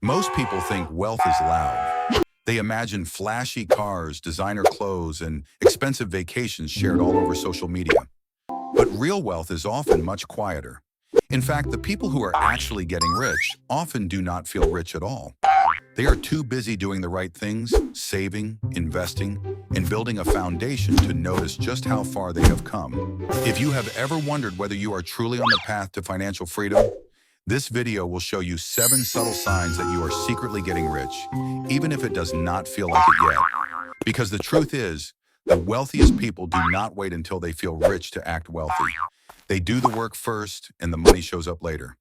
Most people think wealth is loud. They imagine flashy cars, designer clothes, and expensive vacations shared all over social media. But real wealth is often much quieter. In fact, the people who are actually getting rich often do not feel rich at all. They are too busy doing the right things, saving, investing, and building a foundation to notice just how far they have come. If you have ever wondered whether you are truly on the path to financial freedom, this video will show you 7 subtle signs that you are secretly getting rich, even if it does not feel like it yet. Because the truth is, the wealthiest people do not wait until they feel rich to act wealthy. They do the work first, and the money shows up later.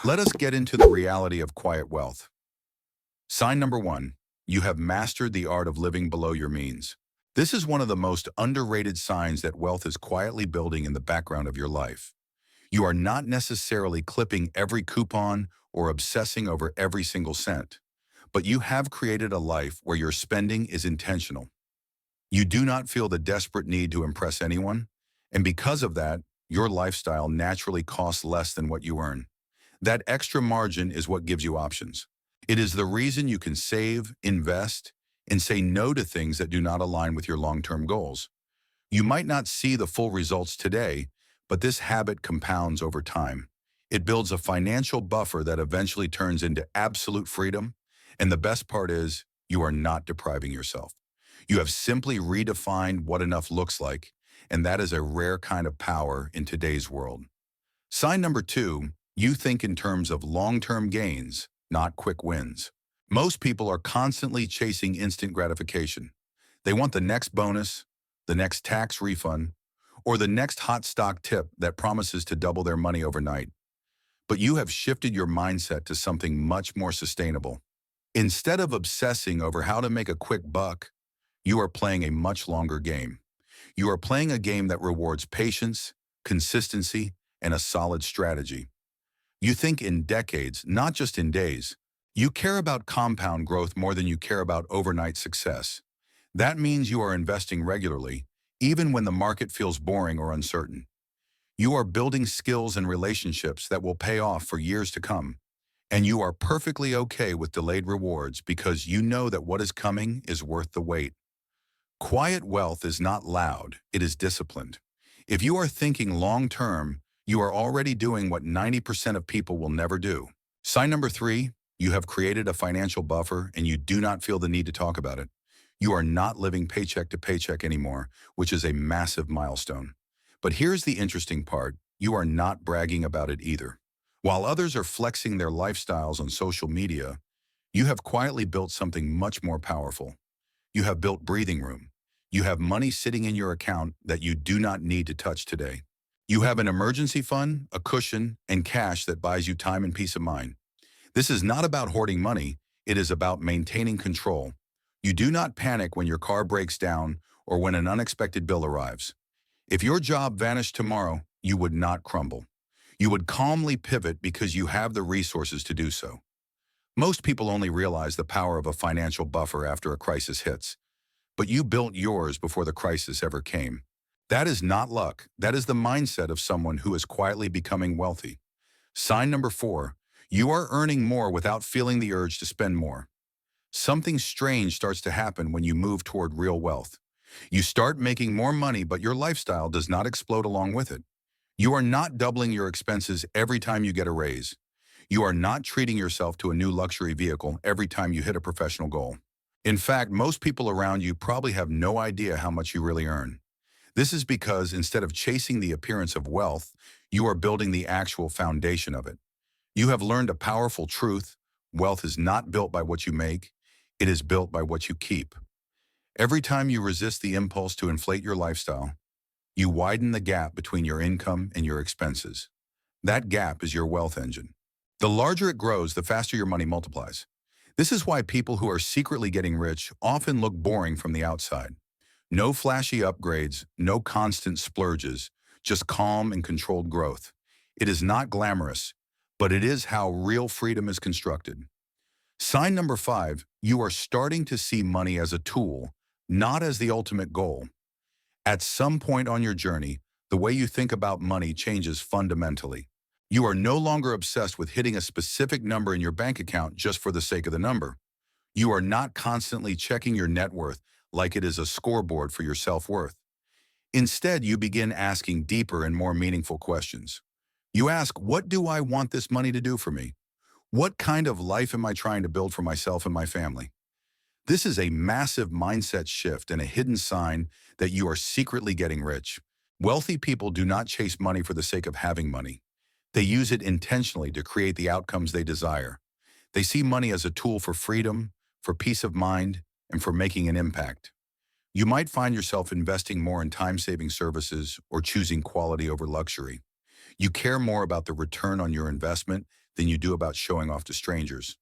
Let us get into the reality of quiet wealth. Sign number 1, you have mastered the art of living below your means. This is one of the most underrated signs that wealth is quietly building in the background of your life. You are not necessarily clipping every coupon or obsessing over every single cent, but you have created a life where your spending is intentional. You do not feel the desperate need to impress anyone, and because of that, your lifestyle naturally costs less than what you earn. That extra margin is what gives you options. It is the reason you can save, invest, and say no to things that do not align with your long-term goals. You might not see the full results today, but this habit compounds over time. It builds a financial buffer that eventually turns into absolute freedom, and the best part is, you are not depriving yourself. You have simply redefined what enough looks like, and that is a rare kind of power in today's world. Sign number 2, you think in terms of long-term gains, not quick wins. Most people are constantly chasing instant gratification. They want the next bonus, the next tax refund, or the next hot stock tip that promises to double their money overnight. But you have shifted your mindset to something much more sustainable. Instead of obsessing over how to make a quick buck, you are playing a much longer game. You are playing a game that rewards patience, consistency, and a solid strategy. You think in decades, not just in days. You care about compound growth more than you care about overnight success. That means you are investing regularly, even when the market feels boring or uncertain. You are building skills and relationships that will pay off for years to come. And you are perfectly okay with delayed rewards because you know that what is coming is worth the wait. Quiet wealth is not loud, it is disciplined. If you are thinking long-term, you are already doing what 90% of people will never do. Sign number 3, you have created a financial buffer and you do not feel the need to talk about it. You are not living paycheck to paycheck anymore, which is a massive milestone. But here's the interesting part, you are not bragging about it either. While others are flexing their lifestyles on social media, you have quietly built something much more powerful. You have built breathing room. You have money sitting in your account that you do not need to touch today. You have an emergency fund, a cushion, and cash that buys you time and peace of mind. This is not about hoarding money, it is about maintaining control. You do not panic when your car breaks down or when an unexpected bill arrives. If your job vanished tomorrow, you would not crumble. You would calmly pivot because you have the resources to do so. Most people only realize the power of a financial buffer after a crisis hits. But you built yours before the crisis ever came. That is not luck. That is the mindset of someone who is quietly becoming wealthy. Sign number 4, you are earning more without feeling the urge to spend more. Something strange starts to happen when you move toward real wealth. You start making more money, but your lifestyle does not explode along with it. You are not doubling your expenses every time you get a raise. You are not treating yourself to a new luxury vehicle every time you hit a professional goal. In fact, most people around you probably have no idea how much you really earn. This is because instead of chasing the appearance of wealth, you are building the actual foundation of it. You have learned a powerful truth: wealth is not built by what you make, it is built by what you keep. Every time you resist the impulse to inflate your lifestyle, you widen the gap between your income and your expenses. That gap is your wealth engine. The larger it grows, the faster your money multiplies. This is why people who are secretly getting rich often look boring from the outside. No flashy upgrades, no constant splurges, just calm and controlled growth. It is not glamorous, but it is how real freedom is constructed. Sign number 5, you are starting to see money as a tool, not as the ultimate goal. At some point on your journey, the way you think about money changes fundamentally. You are no longer obsessed with hitting a specific number in your bank account just for the sake of the number. You are not constantly checking your net worth like it is a scoreboard for your self-worth. Instead, you begin asking deeper and more meaningful questions. You ask, what do I want this money to do for me? What kind of life am I trying to build for myself and my family? This is a massive mindset shift and a hidden sign that you are secretly getting rich. Wealthy people do not chase money for the sake of having money. They use it intentionally to create the outcomes they desire. They see money as a tool for freedom, for peace of mind, and for making an impact. You might find yourself investing more in time-saving services or choosing quality over luxury. You care more about the return on your investment than you do about showing off to strangers.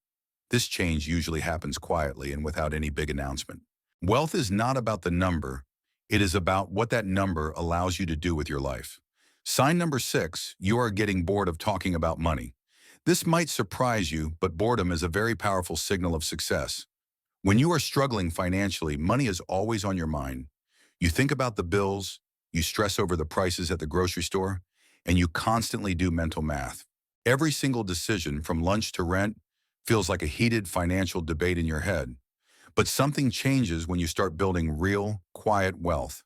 This change usually happens quietly and without any big announcement. Wealth is not about the number. It is about what that number allows you to do with your life. Sign number 6, you are getting bored of talking about money. This might surprise you, but boredom is a very powerful signal of success. When you are struggling financially, money is always on your mind. You think about the bills, you stress over the prices at the grocery store, and you constantly do mental math. Every single decision, from lunch to rent, feels like a heated financial debate in your head. But something changes when you start building real, quiet wealth.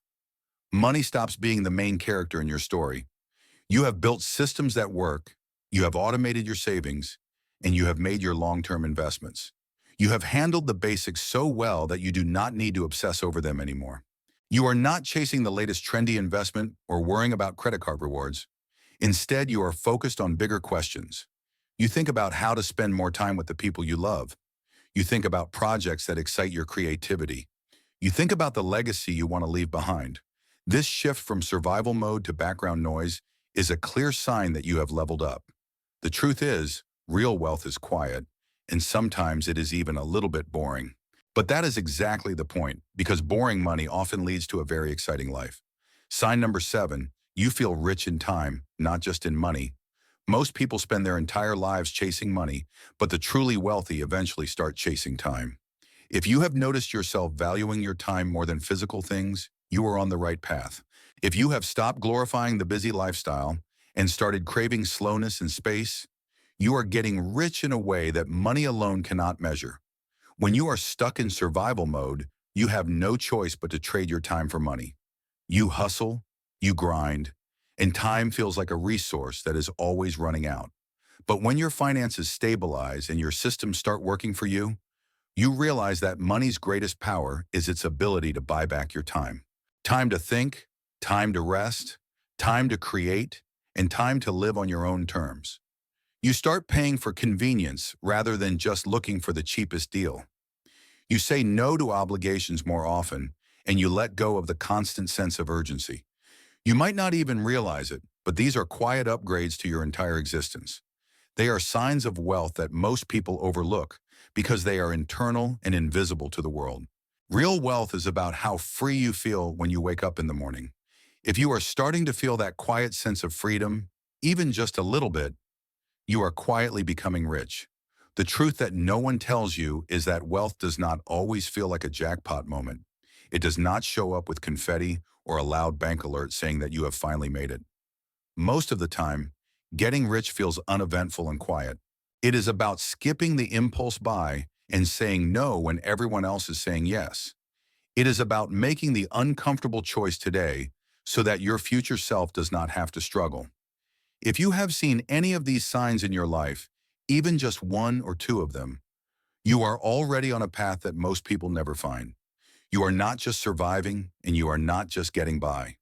Money stops being the main character in your story. You have built systems that work, you have automated your savings, and you have made your long-term investments. You have handled the basics so well that you do not need to obsess over them anymore. You are not chasing the latest trendy investment or worrying about credit card rewards. Instead, you are focused on bigger questions. You think about how to spend more time with the people you love. You think about projects that excite your creativity. You think about the legacy you want to leave behind. This shift from survival mode to background noise is a clear sign that you have leveled up. The truth is, real wealth is quiet, and sometimes it is even a little bit boring. But that is exactly the point, because boring money often leads to a very exciting life. Sign number 7, you feel rich in time, not just in money. Most people spend their entire lives chasing money, but the truly wealthy eventually start chasing time. If you have noticed yourself valuing your time more than physical things, you are on the right path. If you have stopped glorifying the busy lifestyle and started craving slowness and space, you are getting rich in a way that money alone cannot measure. When you are stuck in survival mode, you have no choice but to trade your time for money. You hustle, you grind, and time feels like a resource that is always running out. But when your finances stabilize and your systems start working for you, you realize that money's greatest power is its ability to buy back your time. Time to think, time to rest, time to create, and time to live on your own terms. You start paying for convenience rather than just looking for the cheapest deal. You say no to obligations more often, and you let go of the constant sense of urgency. You might not even realize it, but these are quiet upgrades to your entire existence. They are signs of wealth that most people overlook because they are internal and invisible to the world. Real wealth is about how free you feel when you wake up in the morning. If you are starting to feel that quiet sense of freedom, even just a little bit, you are quietly becoming rich. The truth that no one tells you is that wealth does not always feel like a jackpot moment. It does not show up with confetti or a loud bank alert saying that you have finally made it. Most of the time, getting rich feels uneventful and quiet. It is about skipping the impulse buy and saying no when everyone else is saying yes. It is about making the uncomfortable choice today so that your future self does not have to struggle. If you have seen any of these signs in your life, even just 1 or 2 of them, you are already on a path that most people never find. You are not just surviving, and you are not just getting by.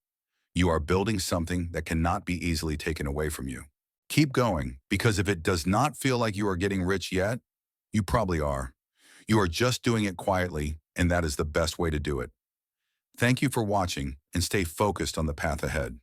You are building something that cannot be easily taken away from you. Keep going, because if it does not feel like you are getting rich yet, you probably are. You are just doing it quietly, and that is the best way to do it. Thank you for watching, and stay focused on the path ahead.